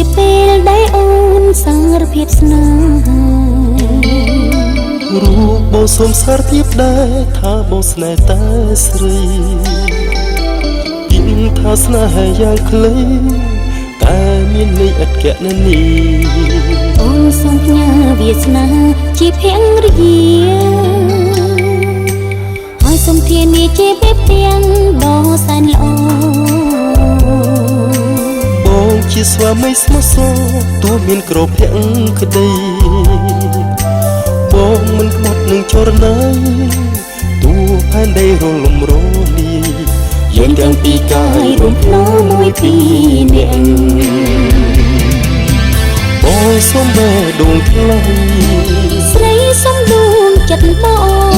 ជាពេលដែលអូនសារភាពស្នេហារូបបងសូមសារភាពដែរថាបងស្នេហ៍តែស្រីគិតថាស្នេហ៍យ៉ាងខ្លីតែមានន័យឥតកណនីអូនសូមផ្ញើវាសនាជាភរិយាហើយសូមធានាជាពេលទាំងដ៏សែនល្អបងជាស្វាមីស្មោះសរទោះមានក្រភៈក្តីបងមិនក្បត់នឹងចរណៃទោះផែនដីរលំរលាយយើងទាំងពីរកាយរួមភ្នោមួយពីរនាក់បងសូមបេះដូងថ្លៃស្រីសូមដួងចិត្តប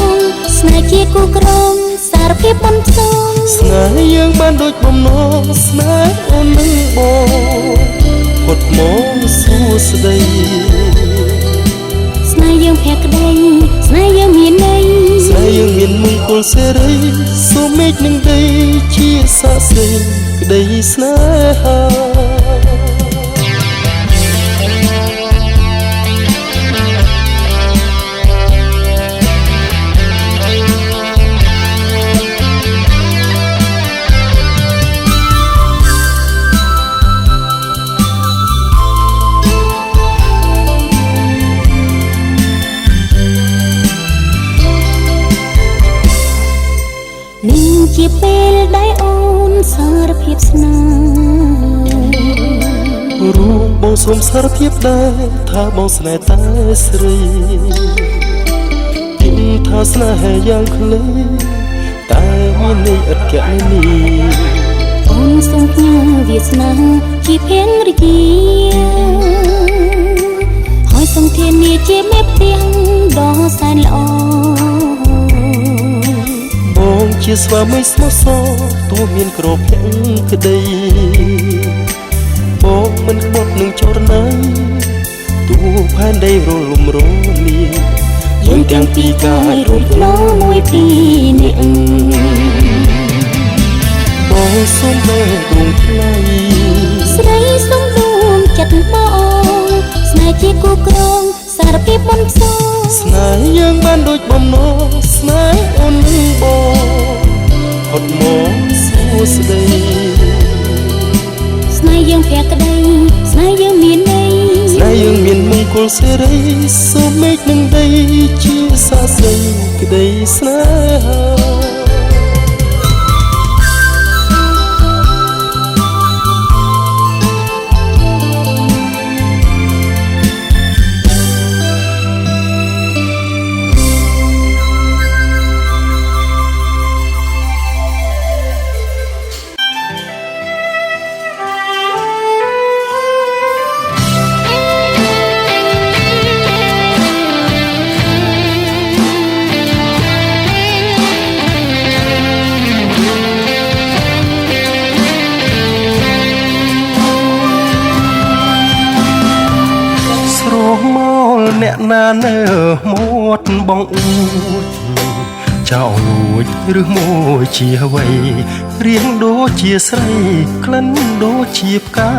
ងស្នេហ៍ជាគូក្រងសារភាពមិនផ្សងស្នេហ៍យើងបានដូចបំណងស្នេហ៍អូននឹងបងផុតមកសួស្តីស្នេហ៍យើងភក្តីស្នេហ៍យើងមានន័យស្នេហ៍យើងមានមង្គលសេរីសូមមេឃនឹងដីជាសាក្សីក្តីស្នេហានេះជាពេលដែលអូនសារភាពស្នេហ៍រូបបងសូមសារភាពដែរថាបងស្នេហ៍តែស្រីគិតថាស្នេហ៍យ៉ាងខ្លីតែមានន័យឥតកណនីអូនសូមផ្ញើវាសនាជាភរិយាហើយសូមធានាជាមេផ្ទាំងដ៏សែនល្អបងជាស្វាមីស្មោះសរទោះមានក្រភៈក្តីបងមិនក្បត់នឹងចរណៃទោះផែនដីរលំរលាយយើងទាំងពីរកាយរួមភ្នោមួយពីរនាក់បងសូមបេះដូងថ្លៃស្រីសូមដួងចិត្តបងស្នេហ៍ជាគូក្រងសារភាពមិនផ្សងស្នេហ៍យើងបានដូចបំណងស្នេហ៍អូននឹងបងផុតមកសួស្តីស្នេហ៍យើងភក្តីស្នេហ៍យើងមានន័យស្នេហ៍យើងមានមង្គលសេរីសូមមេឃនឹងដីជាសាក្សីក្តីស្នេហាអ្នកណានៅមាត់បងអួតចោលលួចឬមួយជាអ្វីរៀងដូចជាស្រីក្លិនដូចជាផ្កា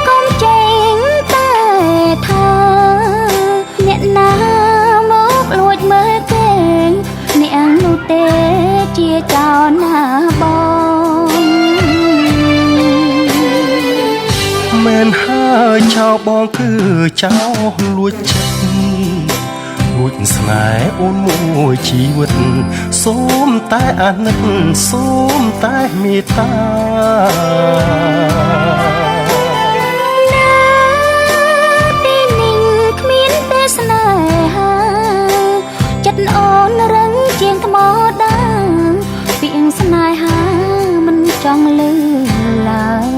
កុំចេញតែថាអ្នកណាមកលួចមើលគេអ្នកនោះទេជាចោលណាបងមែនហើយចោលបងគឺចោលលួចចិត្តលួចស្នេហ៍អូនមួយជីវិតសូមតែអាណិតសូមតែមេត្តាទីនេះគ្មានទេស្នេហាចិត្តអូនរឹងជាងថ្មដាពាក្យស្នេហាមិនចង់លឺឡើយ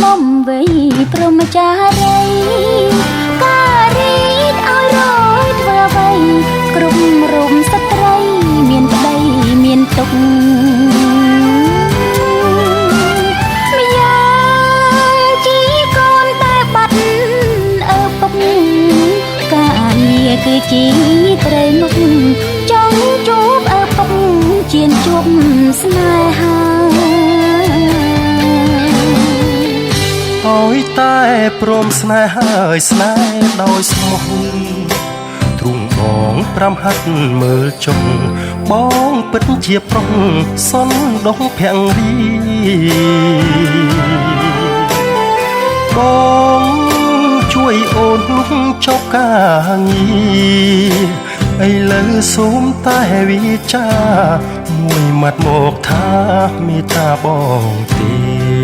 មុំវ័យព្រមចារីការរីកឲ្យរយធ្វើអ្វីគ្រប់រុំស្ត្រីមានប្តីមានទុក្ខម្យ៉ាងជីកូនតែបាត់ឪពុកការងារគឺជាត្រីមុខ ប់ស្នេហាឲ្យតែព្រមស្នេហ៍ហើយស្នេហ៍ដោយស្មោះទ្រូងបងប្រាំហាត់មើលចុងបងពិតជាប្រុងសនដងភរីបងជួយអូនលុងចប់ការងារឥឡូវសូមតែវាចាមួយម៉ាត់មកថាមេត្តាបងទេ